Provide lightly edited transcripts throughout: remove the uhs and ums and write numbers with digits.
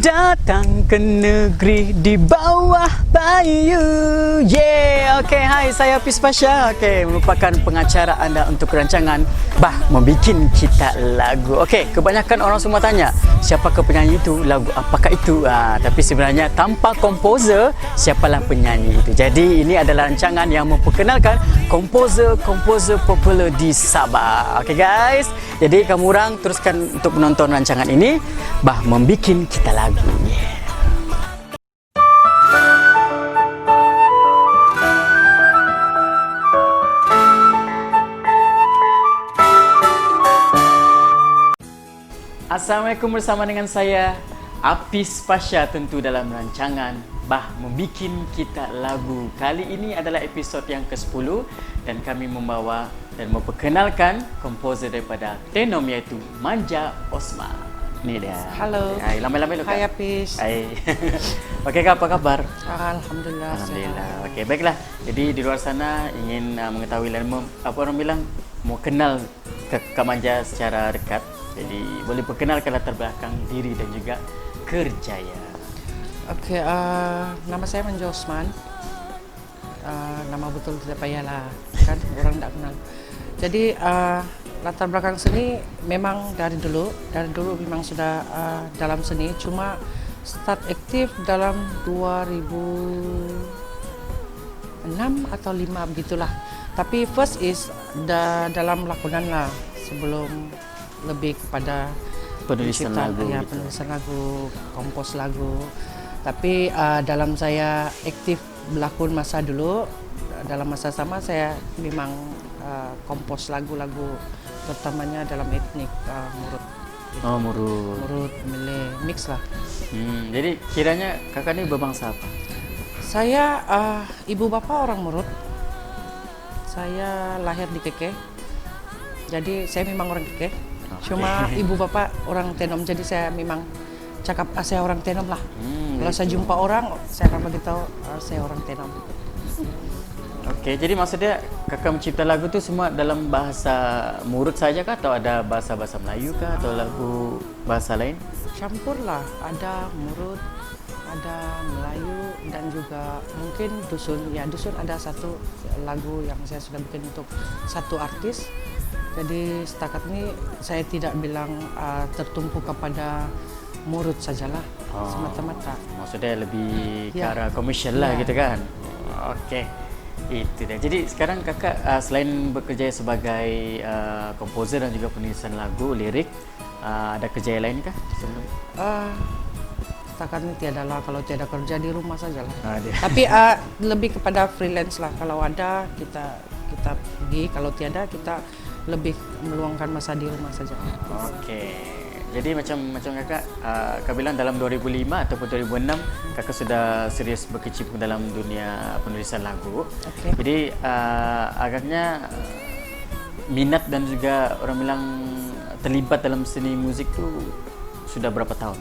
datang ke negeri di bawah bayu. Yeah, okay, hai, saya Apis Pasha. Okay, merupakan pengacara anda untuk rancangan membikin kita lagu. Okay, kebanyakan orang semua tanya, siapakah penyanyi itu, lagu apakah itu? Tapi sebenarnya tanpa komposer, siapalah penyanyi itu. Jadi ini adalah rancangan yang memperkenalkan komposer-komposer popular di Sabah. Okay guys, jadi kamu orang teruskan untuk menonton rancangan ini, membikin kita lagu. Yeah. Assalamualaikum, bersama dengan saya Apis Pasha, tentu dalam rancangan membikin kita lagu. Kali ini adalah episod yang ke-10 dan kami membawa dan memperkenalkan komposer daripada Tenom, iaitu Manja Osman. Ni dia. Halo. Hai, lambai-lambai lu Kak. Hai Apis. Hai. Okey Kak, apa khabar? Alhamdulillah. Alhamdulillah. Okey, baiklah. Jadi di luar sana ingin mengetahui dan apa orang bilang, mau kenal Kak Manja secara dekat. Jadi boleh perkenalkan latar belakang diri dan juga kerjaya. Okey, nama saya Manja Osman. Nama betul tidak payahlah, kan orang tak kenal. Jadi latar belakang seni memang dari dulu memang sudah dalam seni, cuma start aktif dalam 2006 atau 5 begitulah. Tapi first is dalam lakonan lah, sebelum lebih kepada penulisan lagu. Ya, gitu. Penulisan lagu, kompos lagu. Tapi dalam saya aktif berlakon masa dulu, dalam masa sama saya memang kompos lagu-lagu, terutamanya dalam etnik Murut. Oh, Murut. Murut, Malay, mix lah. Jadi kiranya kakak ni berbangsa apa? Saya ibu bapa orang Murut. Saya lahir di Keke. Jadi saya memang orang Keke. Okay. Cuma ibu bapa orang Tenom, jadi saya memang cakap saya orang Tenom lah. Kalau saya jumpa orang, saya akan beritahu saya orang Tenom. Okey, jadi maksudnya kakak mencipta lagu tu semua dalam bahasa Murut saja kah, atau ada bahasa-bahasa Melayu kah, atau lagu bahasa lain? Campur lah, ada Murut, ada Melayu, dan juga mungkin dusun. Ya, dusun ada satu lagu yang saya sudah bikin untuk satu artis. Jadi setakat ini saya tidak bilang tertumpu kepada Murut sajalah, semata-mata. Maksudnya lebih ke arah komersial lah, gitu kan? Okey, itu dah. Jadi sekarang kakak selain bekerja sebagai komposer dan juga penulisan lagu, lirik, ada kerja lain kah sebelum? Setakat ini tiada lah, kalau tiada kerja di rumah sajalah. Tapi lebih kepada freelance lah. Kalau ada kita pergi, kalau tiada kita lebih meluangkan masa di rumah saja. Okey. Jadi macam kakak bilang dalam 2005 ataupun 2006 kakak sudah serius berkecimpung dalam dunia penulisan lagu. Okay. Jadi agaknya minat dan juga orang bilang terlibat dalam seni musik tu sudah berapa tahun?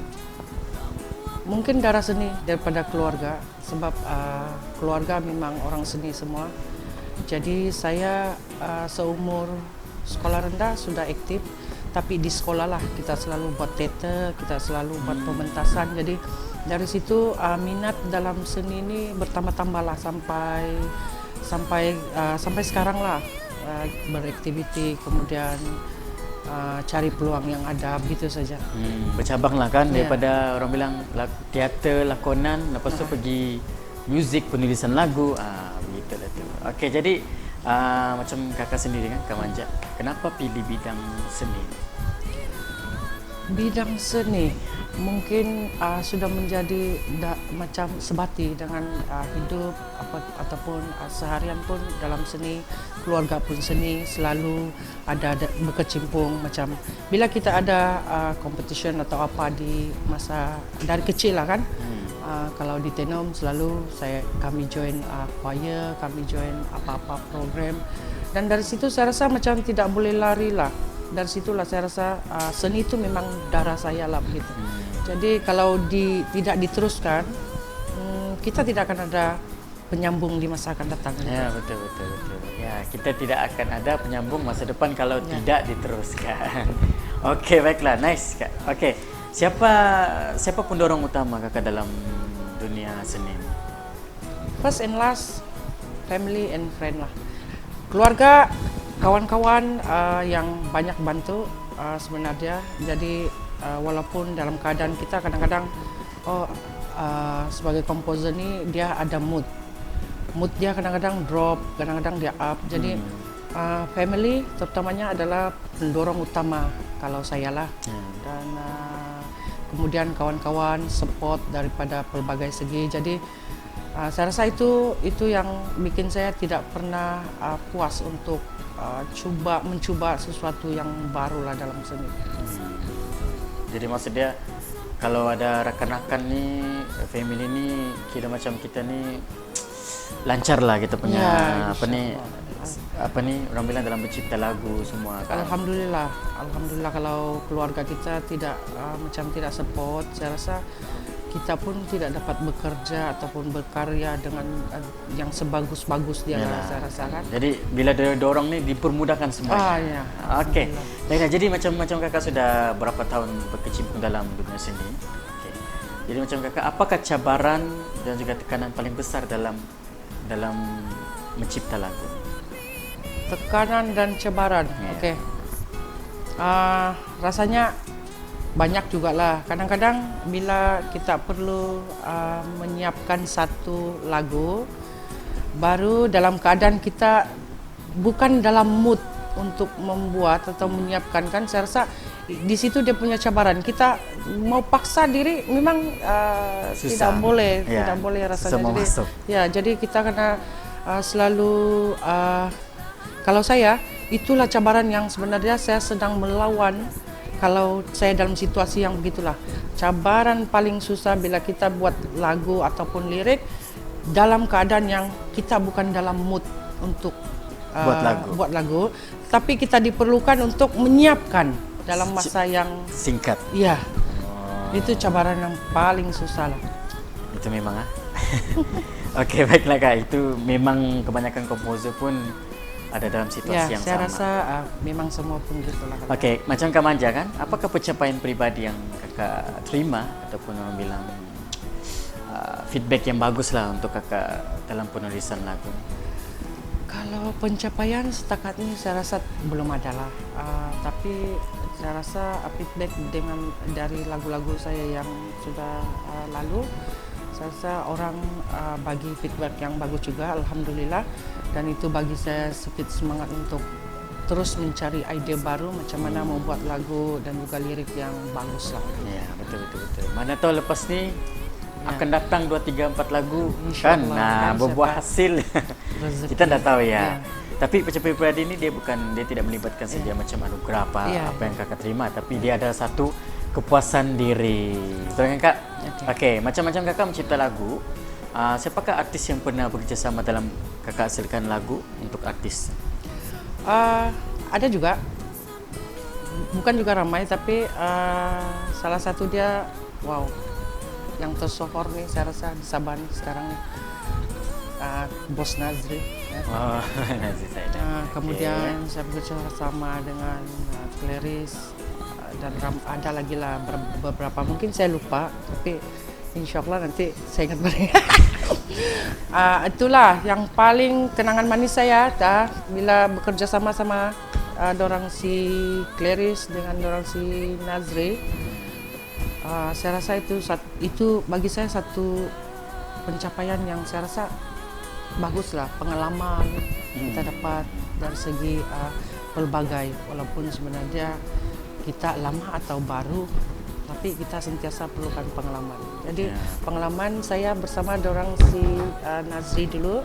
Mungkin darah seni daripada keluarga, sebab keluarga memang orang seni semua. Jadi saya seumur sekolah rendah sudah aktif, tapi di sekolah lah kita selalu buat teater, kita selalu buat pementasan. Jadi dari situ minat dalam seni ini bertambah-tambah lah sampai sekarang lah, beraktiviti, kemudian cari peluang yang ada, begitu saja. Bercabang lah kan, daripada orang bilang teater, lakonan, lepas tu pergi muzik, penulisan lagu, begitu lah tu. Okey, jadi macam kakak sendiri kan, Kak Manja, kenapa pilih bidang seni? Bidang seni mungkin sudah menjadi macam sebati dengan hidup ataupun seharian pun dalam seni, keluarga pun seni, selalu ada berkecimpung. Macam bila kita ada competition atau apa di masa dari kecil lah kan. Kalau di Tenom selalu kami join choir, kami join apa-apa program, dan dari situ saya rasa macam tidak boleh lari lah. Dari situlah saya rasa seni itu memang darah saya lah, begitu. Jadi kalau tidak diteruskan, kita tidak akan ada penyambung di masa akan datang. Ya, betul. Ya, kita tidak akan ada penyambung masa depan kalau tidak diteruskan. Okey, baiklah, nice Kak. Okey. Siapa pendorong utama kakak dalam dunia seni? First and last, family and friend lah. Keluarga, kawan-kawan yang banyak bantu sebenarnya. Jadi walaupun dalam keadaan kita kadang-kadang sebagai komposer ni dia ada mood dia kadang-kadang drop, kadang-kadang dia up. Jadi family terutamanya adalah pendorong utama kalau saya lah. Dan kemudian kawan-kawan support daripada pelbagai segi. Jadi saya rasa itu yang bikin saya tidak pernah puas untuk mencuba sesuatu yang baru lah dalam seni. Jadi maksudnya kalau ada rakan-rakan ni, family ni, kira macam kita ni lancar lah kita punya apa ni orang bilang dalam mencipta lagu semua kan. Alhamdulillah kalau keluarga kita tidak tidak support, saya rasa kita pun tidak dapat bekerja ataupun berkarya dengan yang sebagus-bagus dia lah, saya rasa kan. Jadi bila dorong ni dipermudahkan semua. Ya. Okey. Jadi macam kakak sudah berapa tahun berkecimpung dalam dunia seni. Okay. Jadi macam kakak, apakah cabaran dan juga tekanan paling besar dalam mencipta lagu? Tekanan dan cabaran. Okey. Rasanya banyak jugalah. Kadang-kadang bila kita perlu menyiapkan satu lagu, baru dalam keadaan kita bukan dalam mood untuk membuat atau menyiapkan, kan saya rasa di situ dia punya cabaran. Kita mau paksa diri memang tidak boleh rasanya. Jadi kita kena selalu kalau saya itulah cabaran yang sebenarnya saya sedang melawan. Kalau saya dalam situasi yang begitulah, cabaran paling susah bila kita buat lagu ataupun lirik dalam keadaan yang kita bukan dalam mood untuk buat lagu, tapi kita diperlukan untuk menyiapkan dalam masa yang singkat. Iya, itu cabaran yang paling susah lah. Itu memang Okey, baiklah Kak, itu memang kebanyakan komposer pun ada dalam situasi yang saya sama. rasa memang semua pun gitulah. Okey, macam Kak Manja kan, apakah pencapaian pribadi yang kakak terima ataupun orang bilang feedback yang bagus lah untuk kakak dalam penulisan lagu? Kalau pencapaian setakat ini saya rasa belum ada lah. Tapi saya rasa feedback dari lagu-lagu saya yang sudah lalu, saya rasa orang bagi feedback yang bagus juga, alhamdulillah. Dan itu bagi saya sedikit semangat untuk terus mencari ide baru macam mana mau buat lagu dan juga lirik yang bagus lah. Ya, betul. Mana tahu lepas ni akan datang 2, 3, 4 lagu kan, berbuah hasil. Kita tak tahu ya. Tapi pencapaian pribadi ini dia tidak melibatkan saja macam anugerah apa yang kakak terima, tapi dia ada satu kepuasan diri. Betul kan Kak? Okey, macam-macam kakak mencipta lagu. Siapakah artis yang pernah bekerjasama dalam kakak hasilkan lagu untuk artis? Ada juga, bukan juga ramai, tapi salah satu dia, yang tersohor nih saya rasa di Sabah nih sekarang nih, Bos Nazri. Nazri saya. Kemudian saya bekerjasama dengan Clarice dan ada lagi lah beberapa, mungkin saya lupa, tapi InsyaAllah nanti saya ingat balik. Itulah yang paling kenangan manis saya bila bekerja sama dorang si Clarice dengan dorang si Nazri. Saya rasa itu bagi saya satu pencapaian yang saya rasa bagus lah, pengalaman kita dapat dari segi pelbagai, walaupun sebenarnya kita lama atau baru, tapi kita sentiasa perlukan pengalaman. Jadi pengalaman saya bersama dorang si Nazri dulu,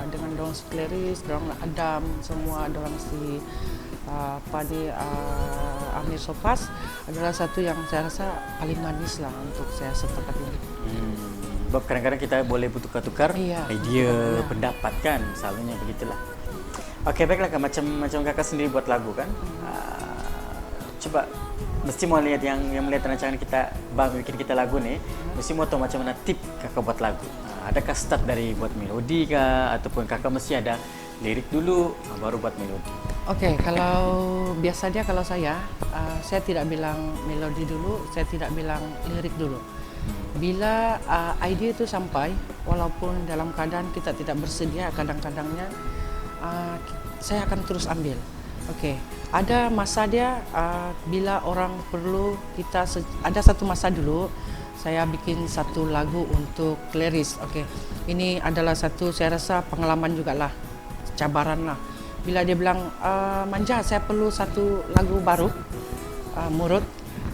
dengan dorang si Clarice, dorang Adam, semua dorang si Amir Sofas adalah satu yang saya rasa paling manis lah untuk saya setakat ini. Sebab kadang-kadang kita boleh bertukar-tukar idea, pendapat kan, selalunya begitulah. Okey, baiklah Kak, macam kakak sendiri buat lagu kan. Coba mesti mau lihat yang melihat rancangan kita bikin kita lagu nih, mesti mau tahu macam mana tip kakak buat lagu. Adakah start dari buat melodi kah, ataupun kakak mesti ada lirik dulu baru buat melodi? Oke, kalau biasanya kalau saya tidak bilang melodi dulu, saya tidak bilang lirik dulu. Bila ide itu sampai, walaupun dalam keadaan kita tidak bersedia, kadang-kadangnya saya akan terus ambil. Oke, ada masa dia bila orang perlu kita ada satu masa dulu saya bikin satu lagu untuk Clarice. Oke, ini adalah satu saya rasa pengalaman juga lah, cabaran lah. Bila dia bilang Manja, saya perlu satu lagu baru, Murut.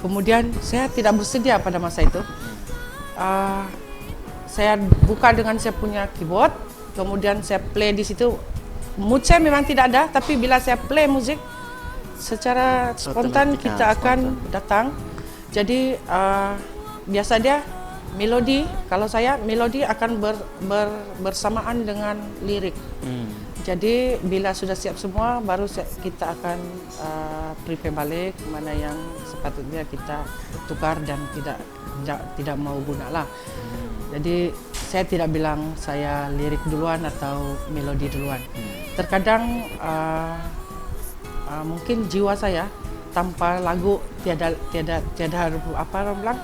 Kemudian saya tidak bersedia pada masa itu. Saya buka dengan saya punya keyboard, kemudian saya play di situ. Mood saya memang tidak ada, tapi bila saya play musik, secara spontan kita akan datang. Jadi biasa dia melodi, kalau saya melodi akan bersamaan dengan lirik. Jadi bila sudah siap semua, baru kita akan prepare balik mana yang sepatutnya kita tukar dan tidak mau guna lah. Jadi saya tidak bilang saya lirik duluan atau melodi duluan. Terkadang mungkin jiwa saya tanpa lagu tiada apa orang bilang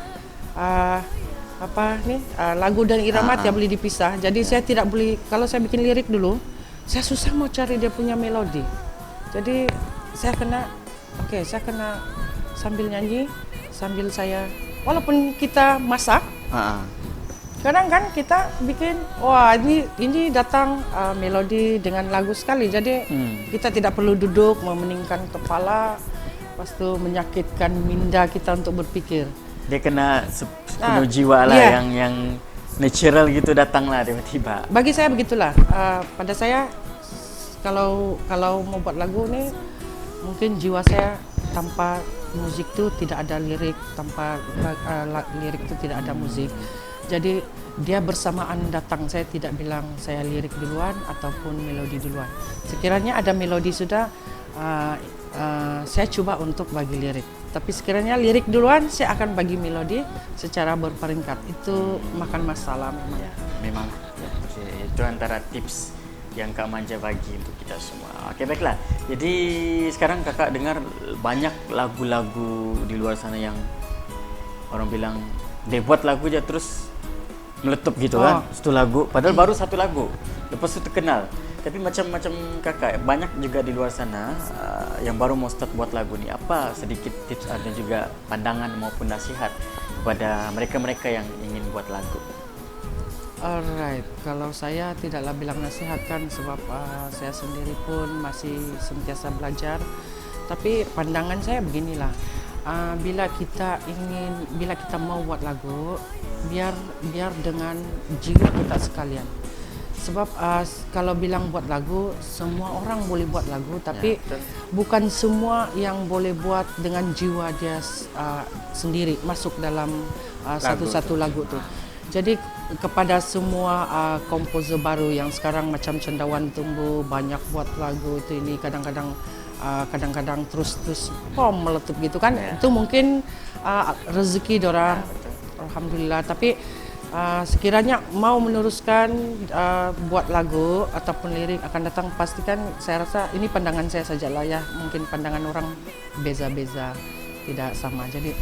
lagu dan irama tidak boleh dipisah. Jadi saya tidak boleh, kalau saya bikin lirik dulu, saya susah mau cari dia punya melodi. Jadi saya kena sambil nyanyi, sambil saya, walaupun kita masak, kadang kan kita bikin, wah ini datang melodi dengan lagu sekali. Jadi kita tidak perlu duduk memeningkan kepala, lepas itu menyakitkan minda kita untuk berpikir. Dia kena sepenuh jiwa lah, yang natural gitu datanglah tiba-tiba. Bagi saya begitulah. Pada saya kalau mau buat lagu nih, mungkin jiwa saya tanpa musik itu tidak ada lirik, tanpa lirik itu tidak ada musik. Jadi dia bersamaan datang. Saya tidak bilang saya lirik duluan ataupun melodi duluan. Sekiranya ada melodi sudah, saya coba untuk bagi lirik. Tapi sekiranya lirik duluan, saya akan bagi melodi secara berperingkat. Itu makan masalah memang. Ya, memang itu antara tips yang Kak Manja bagi untuk kita semua. Oke, baiklah. Jadi sekarang kakak dengar banyak lagu-lagu di luar sana yang orang bilang dia buat lagu aja terus meletup gitu kan. Satu lagu, padahal baru satu lagu, lepas itu terkenal. Tapi macam-macam kakak, banyak juga di luar sana yang baru mau start buat lagu nih. Apa sedikit tips dan juga pandangan maupun nasihat kepada mereka-mereka yang ingin buat lagu? Alright, kalau saya tidaklah bilang nasihat kan, sebab saya sendiri pun masih sentiasa belajar. Tapi pandangan saya beginilah, bila kita mau buat lagu, biar dengan jiwa kita sekalian. Sebab kalau bilang buat lagu, semua orang boleh buat lagu, tapi bukan semua yang boleh buat dengan jiwa dia sendiri masuk dalam satu-satu lagu tu. Jadi kepada semua komposer baru yang sekarang macam Cendawan Tumbuh banyak buat lagu itu, ini kadang-kadang terus meletup gitu kan. Itu mungkin rezeki dorang, alhamdulillah. Tapi sekiranya mau meneruskan buat lagu ataupun lirik akan datang, pastikan, saya rasa ini pandangan saya sajalah ya, mungkin pandangan orang beza-beza, tidak sama. Jadi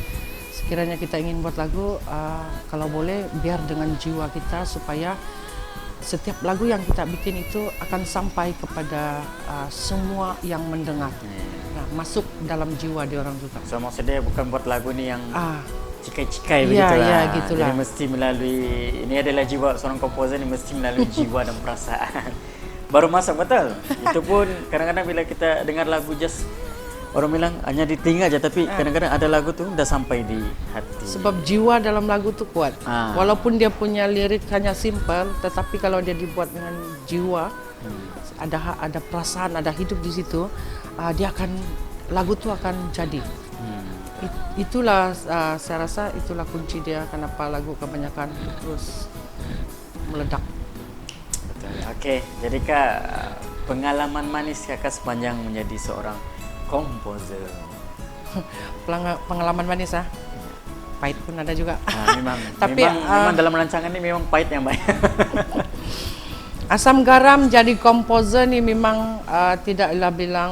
sekiranya kita ingin buat lagu, kalau boleh biar dengan jiwa kita, supaya setiap lagu yang kita bikin itu akan sampai kepada semua yang mendengar. Nah, masuk dalam jiwa di orang juga. So maksudnya bukan buat lagu ni yang cikai-cikai begitulah. Ya, gitulah. Jadi mesti melalui, ini adalah jiwa seorang komposer, ini mesti melalui jiwa dan perasaan. Baru masuk, betul. Itu pun kadang-kadang bila kita dengar lagu just, orang bilang hanya di telinga aja, tapi kadang-kadang ada lagu tu dah sampai di hati. Sebab jiwa dalam lagu tu kuat. Walaupun dia punya lirik hanya simple, tetapi kalau dia dibuat dengan jiwa, ada perasaan, ada hidup di situ, lagu tu akan jadi. Itulah saya rasa itulah kunci dia kenapa lagu kebanyakan terus meledak. Betul. Okey, jadi Kak, pengalaman manis Kakak sepanjang menjadi seorang komposer. Pengalaman manis pahit pun ada juga. Memang, tapi memang dalam rancangan ini memang pahit yang banyak. Asam garam jadi komposer ni memang tidaklah bilang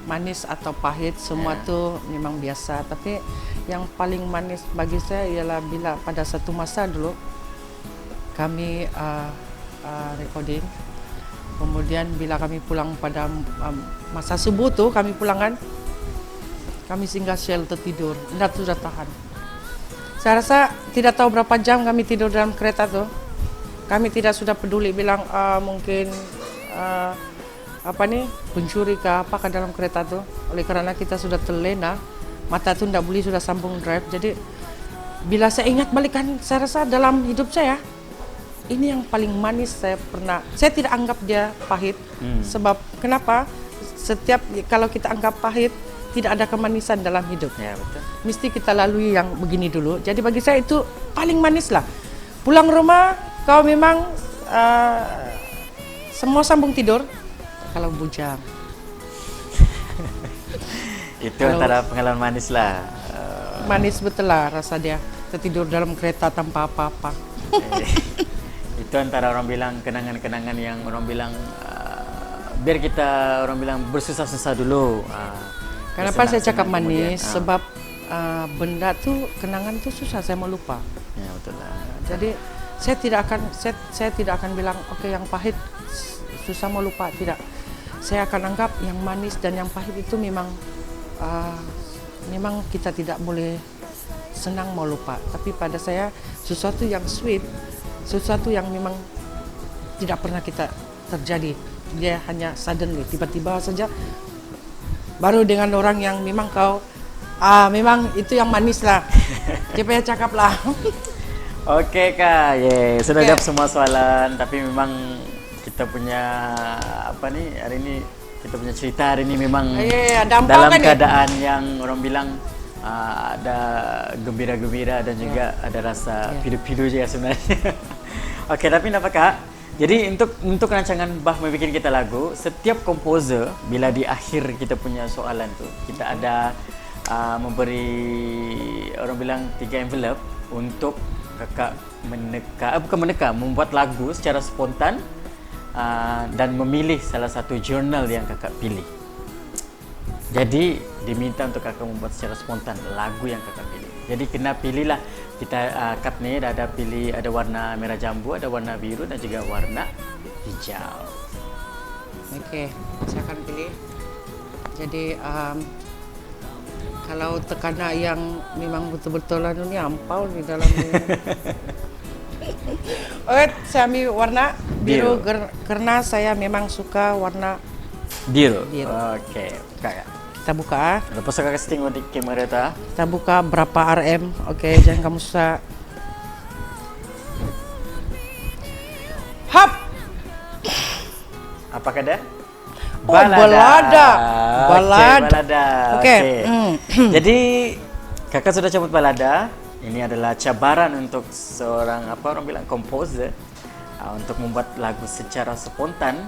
manis atau pahit, semua tu memang biasa. Tapi yang paling manis bagi saya ialah bila pada satu masa dulu kami recording, kemudian bila kami pulang pada masa subuh tu kami pulang kan, kami singgah shelter tidur, tidak sudah tahan. Saya rasa tidak tahu berapa jam kami tidur dalam kereta tu. Kami tidak sudah peduli bilang mungkin apa ni pencuri ke apa ke dalam kereta tu. Oleh kerana kita sudah terlena, mata tu tidak boleh sudah sambung drive. Jadi bila saya ingat balikan, saya rasa dalam hidup saya ini yang paling manis saya pernah. Saya tidak anggap dia pahit. Sebab kenapa? Setiap kalau kita anggap pahit, tidak ada kemanisan dalam hidup. Ya, betul. Mesti kita lalui yang begini dulu. Jadi bagi saya itu paling manis lah. Pulang rumah, kau memang semua sambung tidur. Kalau bujang. Itu antara pengalaman manis lah. Manis betul lah rasa dia. Tertidur dalam kereta tanpa apa-apa. Itu antara orang bilang kenangan-kenangan yang orang bilang biar kita orang bilang bersusah-susah dulu. Kenapa saya cakap kemudian, manis? Sebab benda tu, kenangan tu susah saya mau lupa. Ya, betul lah. Jadi saya tidak akan bilang okey yang pahit susah mau lupa, tidak. Saya akan anggap yang manis dan yang pahit itu memang kita tidak boleh senang mau lupa. Tapi pada saya sesuatu yang sweet, sesuatu yang memang tidak pernah kita terjadi. Dia hanya suddenly, tiba-tiba saja. Baru dengan orang yang memang kau, memang itu yang manis lah. Dia cakap lah. Oke Kak, sudah jawab semua soalan. Tapi memang kita punya apa nih hari ini, kita punya cerita hari ini memang dalam keadaan yang orang bilang ada gembira-gembira dan juga ada rasa pilu-pilu juga sebenarnya. Oke, tapi apa Kak? Jadi untuk rancangan Bah Membikin Kita Lagu, setiap komposer bila di akhir kita punya soalan tu, kita ada memberi orang bilang 3 envelope untuk Kakak membuat lagu secara spontan dan memilih salah satu jurnal yang Kakak pilih. Jadi diminta untuk Kakak membuat secara spontan lagu yang Kakak pilih. Jadi kena pilihlah, kita Kak ni ada pilih, ada warna merah jambu, ada warna biru dan juga warna hijau. Okey, saya akan pilih. Jadi kalau tekana yang memang betul-betul ni ampau di dalam ni. Okey, saya ambil warna biru karena saya memang suka warna biru. Okey, kita buka. Lepas Kakak setting di kamera ta. Kita buka berapa RM. Okey, jangan kamu susah. Hap. Apakah ada? Balada. Okey. Jadi Kakak sudah cabut balada. Ini adalah cabaran untuk seorang orang bilang komposer untuk membuat lagu secara spontan.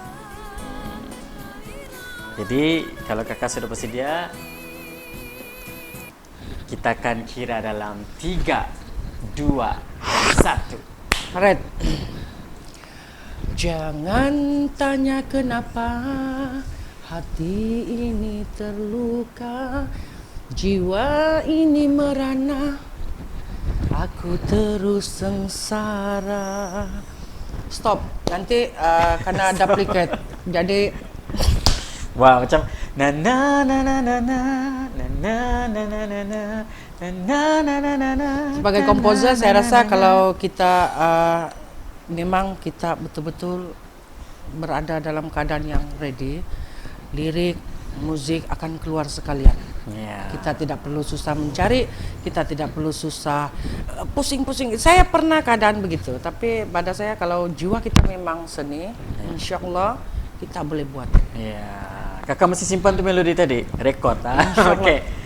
Jadi kalau Kakak sudah bersedia, kita akan kira dalam 3, 2, 1. Red. Jangan tanya kenapa hati ini terluka, jiwa ini merana, aku terus sengsara. Stop. Nanti kena duplicate. Jadi wah, macam na na na na na na na na na na na na. Sebagai komposer saya rasa kalau kita memang kita betul-betul berada dalam keadaan yang ready, lirik, musik akan keluar sekalian. Kita tidak perlu susah mencari, kita tidak perlu susah pusing-pusing. Saya pernah keadaan begitu, tapi pada saya kalau jiwa kita memang seni, insya-Allah kita boleh buat. Kakak masih simpan tu melodi tadi, rekod.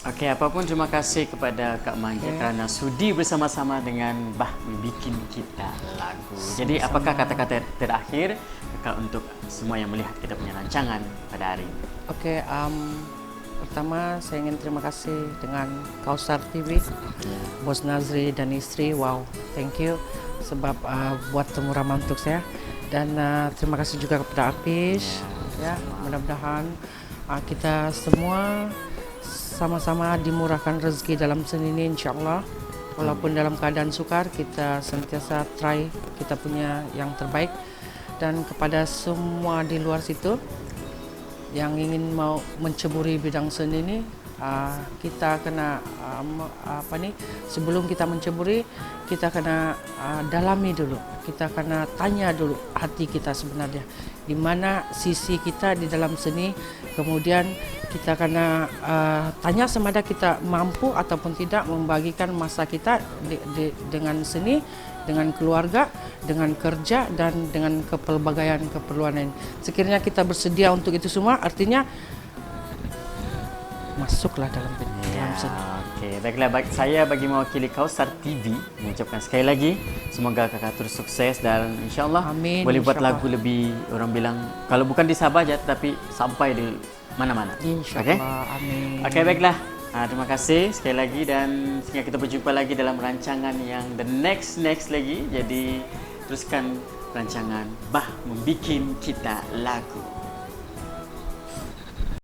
Okey, apapun terima kasih kepada Kak Mangga kerana sudi bersama-sama dengan Bah Membikin Kita Lagu. Jadi apakah kata-kata terakhir Kakak untuk semua yang melihat kita punya rancangan pada hari ini? Okey, pertama saya ingin terima kasih dengan Kausar TV, Bos Nazri dan isteri. Wow, thank you sebab buat temu ramah untuk saya. Dan terima kasih juga kepada Apis. Ya, mudah-mudahan kita semua sama-sama dimurahkan rezeki dalam seni ini, insya-Allah. Walaupun dalam keadaan sukar, kita senantiasa try kita punya yang terbaik. Dan kepada semua di luar situ yang ingin mau menceburi bidang seni ini, kita kena sebelum kita menceburi, kita kena dalami dulu, kita kena tanya dulu hati kita sebenarnya di mana sisi kita di dalam seni. Kemudian kita kena tanya sama ada kita mampu ataupun tidak membagikan masa kita dengan seni, dengan keluarga, dengan kerja, dan dengan kepelbagaian keperluan lain. Sekiranya kita bersedia untuk itu semua, artinya masuklah dalam seni. Okey, baiklah, saya bagi mewakili Kausar TV mengucapkan sekali lagi semoga kakak terus sukses dan insya-Allah boleh buat lagu lebih, orang bilang kalau bukan di Sabah aja tapi sampai di mana-mana. Insya-Allah. Amin. Okey, baiklah. Terima kasih sekali lagi dan sehingga kita berjumpa lagi dalam rancangan yang the next lagi. Jadi teruskan rancangan Bah Membikin Kita Lagu.